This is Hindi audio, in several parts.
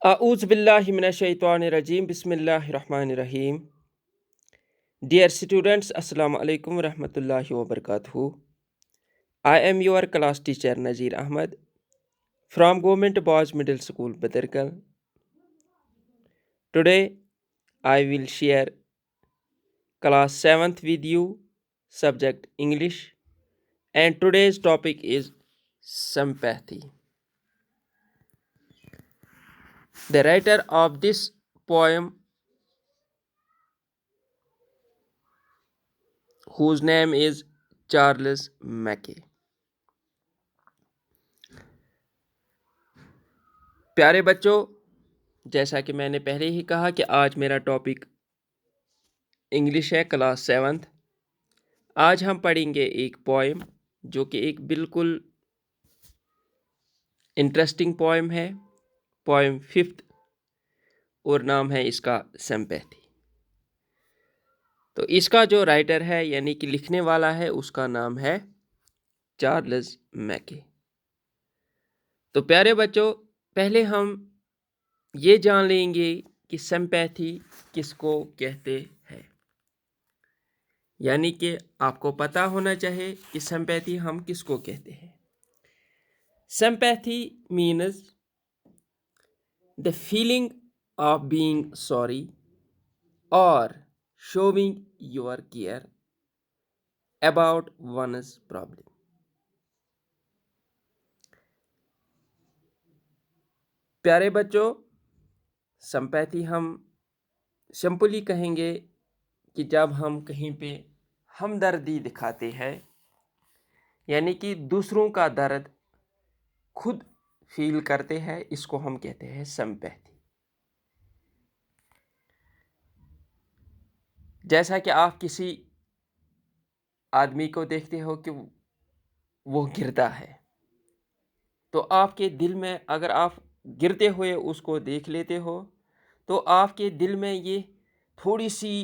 A'udzu billahi minasyaitonirrajim. Bismillahirrahmanirrahim. Dear students, Assalamu alaikum warahmatullahi wabarakatuh. I am your class teacher Nazir Ahmad from Government Boys Middle School, Badarkal. Today, I will share class 7th with you, subject English, and today's topic is sympathy. The writer of this poem, whose name is Charles Mackay. प्यारे बच्चों, जैसा कि मैंने पहले ही कहा कि आज मेरा टॉपिक इंग्लिश है, क्लास 7th। आज हम पढ़ेंगे एक पोएम जो कि एक बिल्कुल इंटरेस्टिंग पोएम है, पोएम 5th, और नाम है इसका सिंपैथी। तो इसका जो राइटर है यानी कि लिखने वाला है उसका नाम है चार्ल्स मैके। तो प्यारे बच्चों, पहले हम ये जान लेंगे कि सिंपैथी किसको कहते हैं। यानी कि आपको पता होना चाहिए कि सिंपैथी हम किसको कहते हैं। Sympathy means the feeling of being sorry और showing your care about one's problem. प्यारे बच्चों, सिंपैथी हम सिंपली कहेंगे कि जब हम कहीं पे हमदर्दी दिखाते हैं, यानी कि दूसरों का दर्द खुद फील करते हैं, इसको हम कहते हैं सिंपैथी। जैसा कि आप किसी आदमी को देखते हो कि वो गिरता है, तो आपके दिल में अगर आप गिरते हुए उसको देख लेते हो तो आपके दिल में ये थोड़ी सी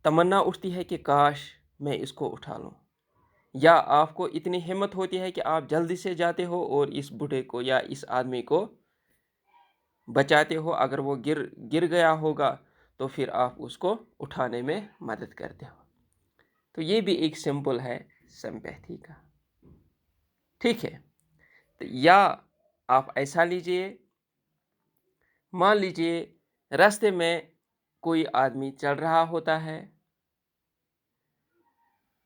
तमन्ना उठती है कि काश मैं इसको उठा लूं, या आपको इतनी हिम्मत होती है कि आप जल्दी से जाते हो और इस बूढ़े को या इस आदमी को बचाते हो। अगर वो गिर गया होगा तो फिर आप उसको उठाने में मदद करते हो। तो ये भी एक सिंपल है सिंपैथी का, ठीक है। तो या आप ऐसा लीजिए, मान लीजिए रास्ते में कोई आदमी चल रहा होता है,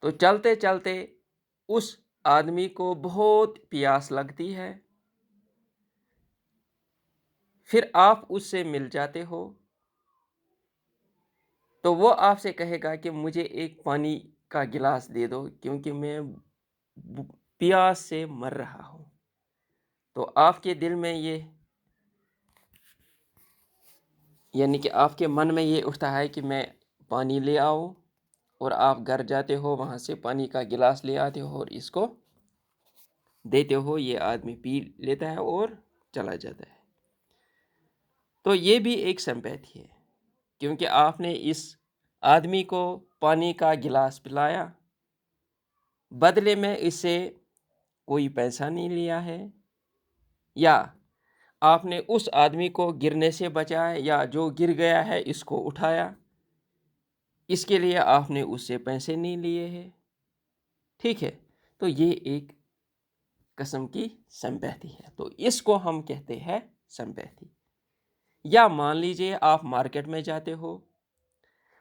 तो चलते चलते उस आदमी को बहुत प्यास लगती है, फिर आप उससे मिल जाते हो, तो वो आपसे कहेगा कि मुझे एक पानी का गिलास दे दो क्योंकि मैं प्यास से मर रहा हूं। तो आपके दिल में ये, यानी कि आपके मन में ये उठता है कि मैं पानी ले आऊं, और आप घर जाते हो, वहां से पानी का गिलास ले आते हो और इसको देते हो। ये आदमी पी लेता है और चला जाता है। तो ये भी एक सिंपैथी है, क्योंकि आपने इस आदमी को पानी का गिलास पिलाया, बदले में इससे कोई पैसा नहीं लिया है, या आपने उस आदमी को गिरने से बचाया, या जो गिर गया है इसको उठाया, इसके लिए आपने उससे पैसे नहीं लिए हैं, ठीक है। तो ये एक किस्म की सिंपैथी है, तो इसको हम कहते हैं सिंपैथी। या मान लीजिए आप मार्केट में जाते हो,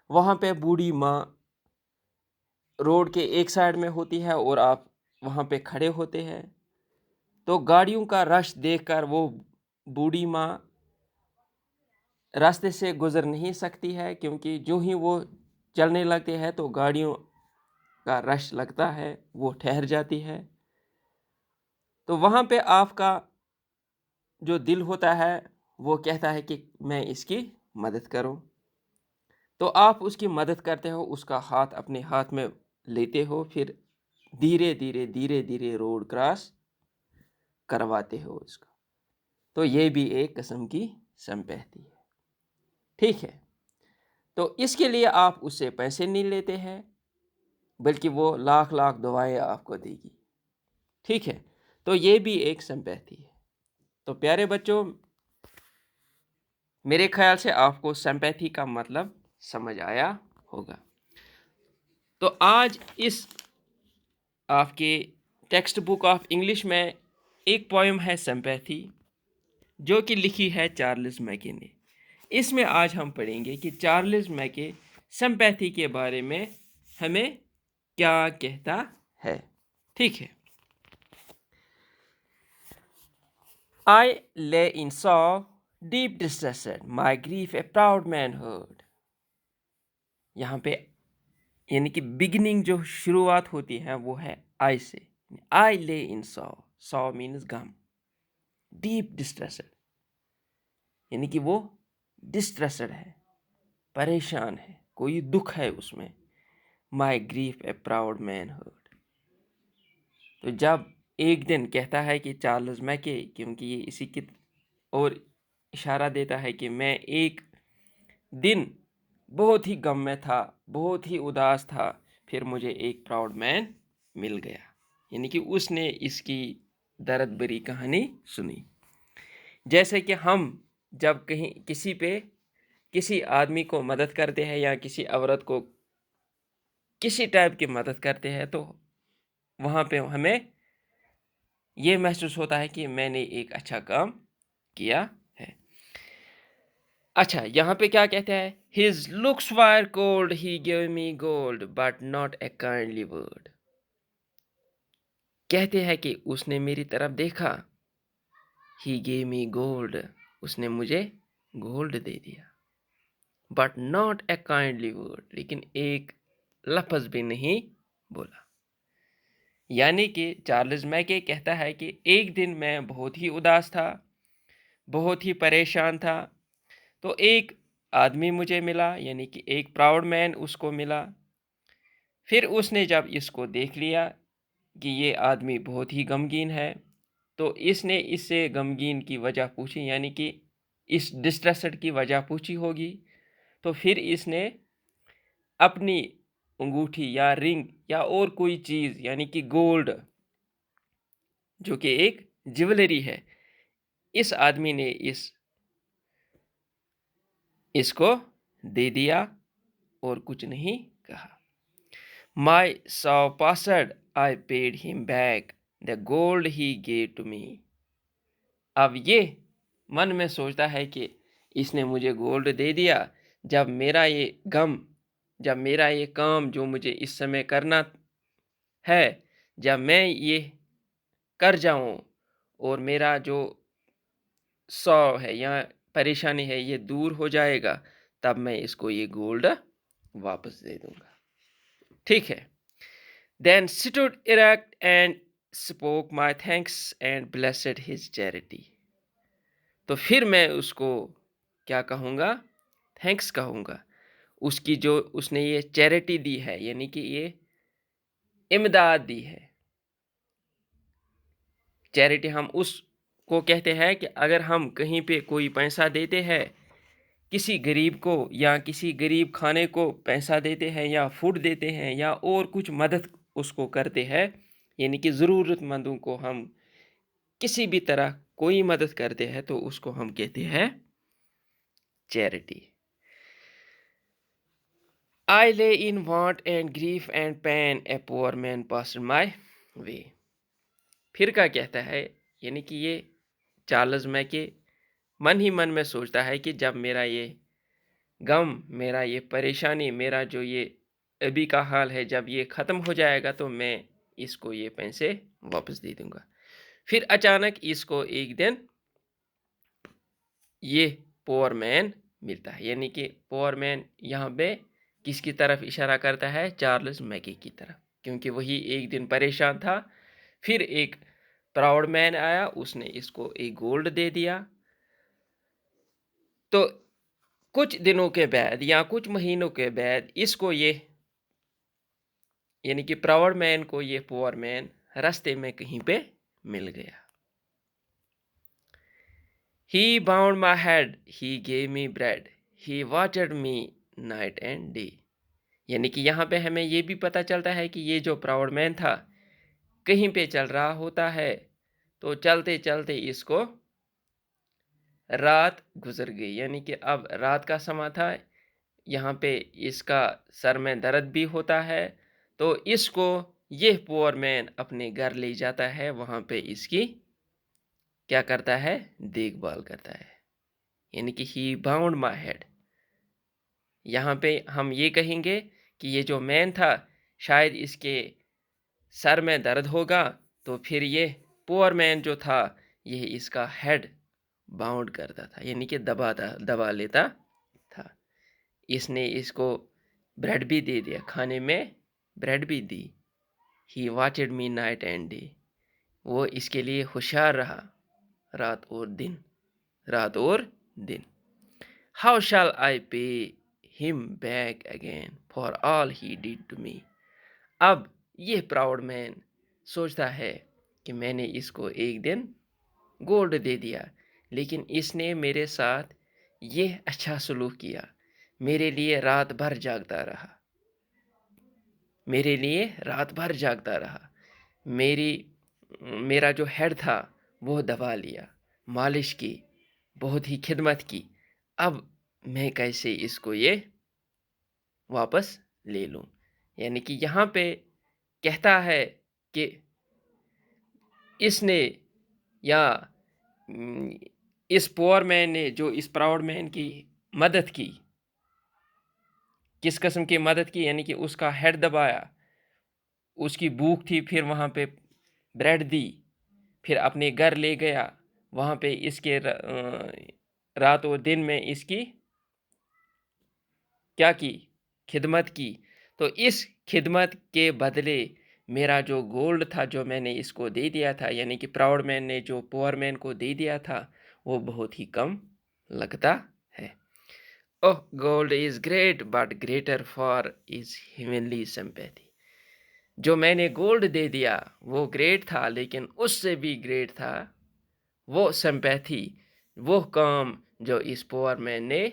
वहाँ पे बूढ़ी माँ रोड के एक साइड में होती है और आप वहाँ पे खड़े होते हैं, तो गाड़ियों का रश देखकर वो बूढ़ी माँ रास्ते से गुजर नहीं सकती है, क्योंकि जो ही वो चलने लगते हैं तो गाड़ियों का रश लगता है, वो ठहर जाती है। तो वहाँ पे आपका जो दिल होता है वो कहता है कि मैं इसकी मदद करूं, तो आप उसकी मदद करते हो, उसका हाथ अपने हाथ में लेते हो, फिर धीरे धीरे धीरे धीरे रोड क्रॉस करवाते हो उसका। तो ये भी एक किस्म की सिंपैथी है, ठीक है। तो इसके लिए आप उससे पैसे नहीं लेते हैं, बल्कि वो लाख लाख दुआएं आपको देगी, ठीक है। तो ये भी एक सिंपैथी है। तो प्यारे बच्चों, मेरे ख्याल से आपको सिंपैथी का मतलब समझ आया होगा। तो आज इस आपके टेक्स्ट बुक ऑफ इंग्लिश में एक पोएम है सिंपैथी, जो कि लिखी है चार्ल्स मैके ने। इसमें आज हम पढ़ेंगे कि चार्ल्स मैके सिंपैथी के बारे में हमें क्या कहता है। ठीक है। I lay in sorrow, deep distressed, my grief a proud man heard। यहाँ पे यानी कि बिगिनिंग जो शुरुआत होती है वो है आई से। आई ले इन सॉ मीन्स गम, डीप डिस्ट्रेसड यानी कि वो डिस्ट्रेसड है, परेशान है, कोई दुख है उसमें। My grief a proud man heard. तो जब एक दिन कहता है कि चार्ल्स मैके, क्योंकि ये इसी की और इशारा देता है कि मैं एक दिन बहुत ही गम में था, बहुत ही उदास था, फिर मुझे एक प्राउड मैन मिल गया, यानी कि उसने इसकी दर्द भरी कहानी सुनी। जैसे कि हम जब कहीं किसी आदमी को मदद करते हैं या किसी औरत को किसी टाइप की मदद करते हैं, तो वहाँ पे हमें ये महसूस होता है कि मैंने एक अच्छा काम किया है। अच्छा, यहाँ पे क्या कहते हैं? His looks were cold, he gave me gold, but not a kindly word। कहते हैं कि उसने मेरी तरफ देखा, he gave me gold, उसने मुझे गोल्ड दे दिया, but not a kindly word, लेकिन एक लफ्ज भी नहीं बोला। यानी कि चार्ल्स मैके कहता है कि एक दिन मैं बहुत ही उदास था, बहुत ही परेशान था, तो एक आदमी मुझे मिला, यानी कि एक प्राउड मैन उसको मिला। फिर उसने जब इसको देख लिया कि ये आदमी बहुत ही गमगीन है, तो इसने इससे गमगीन की वजह पूछी, यानी कि इस डिस्ट्रेसड की वजह पूछी होगी। तो फिर इसने अपनी अंगूठी या रिंग या और कोई चीज़, यानी कि गोल्ड, जो कि एक ज्वेलरी है, इस आदमी ने इसको दे दिया और कुछ नहीं कहा। My saw passed, I paid him back the gold he gave to me। अब ये मन में सोचता है कि इसने मुझे गोल्ड दे दिया, जब मेरा ये काम जो मुझे इस समय करना है, जब मैं ये कर जाऊं और मेरा जो सौ है या परेशानी है ये दूर हो जाएगा, तब मैं इसको ये गोल्ड वापस दे दूंगा। ठीक है। Then stood erect and spoke my thanks and blessed his charity। तो फिर मैं उसको क्या कहूँगा? थैंक्स कहूँगा। उसकी जो उसने ये चैरिटी दी है, यानी कि ये इमदाद दी है। चैरिटी हम उसको कहते हैं कि अगर हम कहीं पे कोई पैसा देते हैं किसी गरीब को, या किसी गरीब खाने को पैसा देते हैं या फूड देते हैं या और कुछ मदद उसको करते हैं, यानी कि ज़रूरतमंदों को हम किसी भी तरह कोई मदद करते हैं, तो उसको हम कहते हैं charity. I lay in want and grief and pain, a poor man passed my way। फिर क्या कहता है? यानी कि ये चार्ल्स मैके मन ही मन में सोचता है कि जब मेरा ये गम, मेरा ये परेशानी, मेरा जो ये अभी का हाल है, जब ये ख़त्म हो जाएगा तो मैं इसको ये पैसे वापस दे दूंगा। फिर अचानक इसको एक दिन ये पोअर मैन मिलता है, यानी कि पोअर मैन यहाँ पे किसकी तरफ इशारा करता है? चार्ल्स मैके की तरफ, क्योंकि वही एक दिन परेशान था। फिर एक प्राउड मैन आया, उसने इसको एक गोल्ड दे दिया। तो कुछ दिनों के बाद या कुछ महीनों के बाद इसको ये, यानी कि प्राउड मैन को ये पुअर मैन रास्ते में कहीं पे मिल गया। He bound my head, he gave me bread, he watered me night and day। यानी कि यहाँ पे हमें ये भी पता चलता है कि ये जो प्राउड मैन था कहीं पे चल रहा होता है, तो चलते चलते इसको रात गुजर गई, यानी कि अब रात का समय था। यहाँ पे इसका सर में दर्द भी होता है, तो इसको यह पुअर मैन अपने घर ले जाता है, वहाँ पे इसकी क्या करता है, देखभाल करता है, यानी कि ही बाउंड माई हेड। यहाँ पे हम ये कहेंगे कि ये जो मैन था, शायद इसके सर में दर्द होगा, तो फिर ये पुअर मैन जो था, यह इसका हेड बाउंड करता था, यानी कि दबा लेता था। इसने इसको ब्रेड भी दे दिया, खाने में ब्रेड भी दी। He watched me night and day, वो इसके लिए होशियार रहा रात और दिन। How shall I pay him back again for all he did to me. अब यह प्राउड मैन सोचता है कि मैंने इसको एक दिन गोल्ड दे दिया, लेकिन इसने मेरे साथ यह अच्छा सलूक किया, मेरे लिए रात भर जागता रहा, मेरा जो हेड था वो दबा लिया, मालिश की, बहुत ही खिदमत की। अब मैं कैसे इसको ये वापस ले लूं। यानी कि यहाँ पे कहता है कि इसने या इस पुअर मैन ने जो इस प्राउड मैन की मदद की, किस किस्म की मदद की, यानी कि उसका हेड दबाया, उसकी भूख थी, फिर वहाँ पे ब्रेड दी, फिर अपने घर ले गया, वहाँ पे इसके रात और दिन में इसकी क्या की, खिदमत की। तो इस खिदमत के बदले मेरा जो गोल्ड था, जो मैंने इसको दे दिया था, यानी कि प्राउड मैन ने जो पुअर मैन को दे दिया था, वो बहुत ही कम लगता है। Oh gold is great but greater far is heavenly sympathy. जो मैंने गोल्ड दे दिया वो ग्रेट था, लेकिन उससे भी ग्रेट था वो सिंपैथी, वो काम जो इस पुअर मैन ने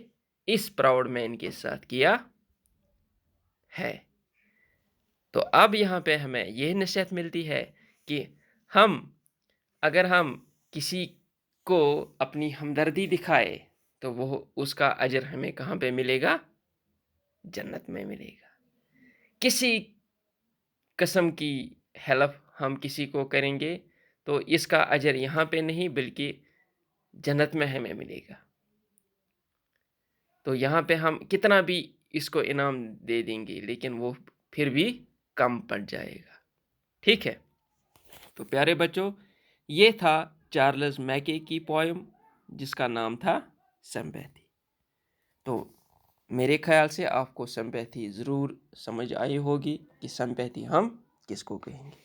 इस प्राउड मैन के साथ किया है। तो अब यहाँ पे हमें यह नसीहत मिलती है कि अगर हम किसी को अपनी हमदर्दी दिखाए, तो वो उसका अजर हमें कहाँ पे मिलेगा, जन्नत में मिलेगा। किसी किस्म की हेल्प हम किसी को करेंगे तो इसका अजर यहाँ पे नहीं बल्कि जन्नत में हमें मिलेगा। तो यहाँ पे हम कितना भी इसको इनाम दे देंगे, लेकिन वो फिर भी कम पड़ जाएगा। ठीक है, तो प्यारे बच्चों, ये था चार्ल्स मैके की पोएम जिसका नाम था सिंपैथी। तो मेरे ख्याल से आपको सिंपैथी ज़रूर समझ आई होगी कि सिंपैथी हम किसको कहेंगे।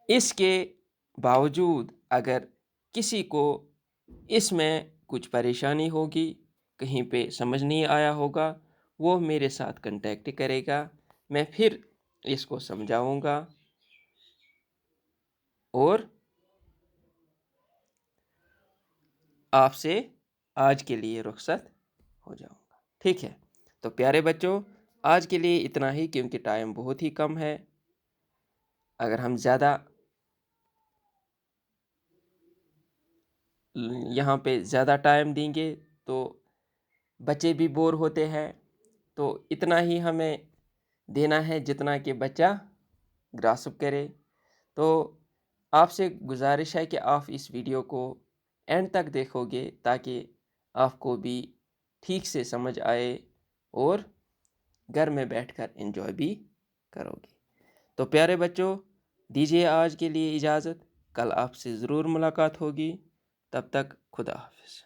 इसके बावजूद अगर किसी को इसमें कुछ परेशानी होगी, कहीं पे समझ नहीं आया होगा, वो मेरे साथ कांटेक्ट करेगा, मैं फिर इसको समझाऊंगा और आपसे आज के लिए रुखसत हो जाऊंगा। ठीक है, तो प्यारे बच्चों, आज के लिए इतना ही, क्योंकि टाइम बहुत ही कम है। अगर हम ज़्यादा यहाँ पे ज़्यादा टाइम देंगे तो बच्चे भी बोर होते हैं। तो इतना ही हमें देना है जितना कि बच्चा ग्रास्प करे। तो आपसे गुजारिश है कि आप इस वीडियो को एंड तक देखोगे ताकि आपको भी ठीक से समझ आए और घर में बैठकर एंजॉय भी करोगे। तो प्यारे बच्चों, दीजिए आज के लिए इजाज़त। कल आपसे ज़रूर मुलाकात होगी। तब तक खुदा हाफिज़।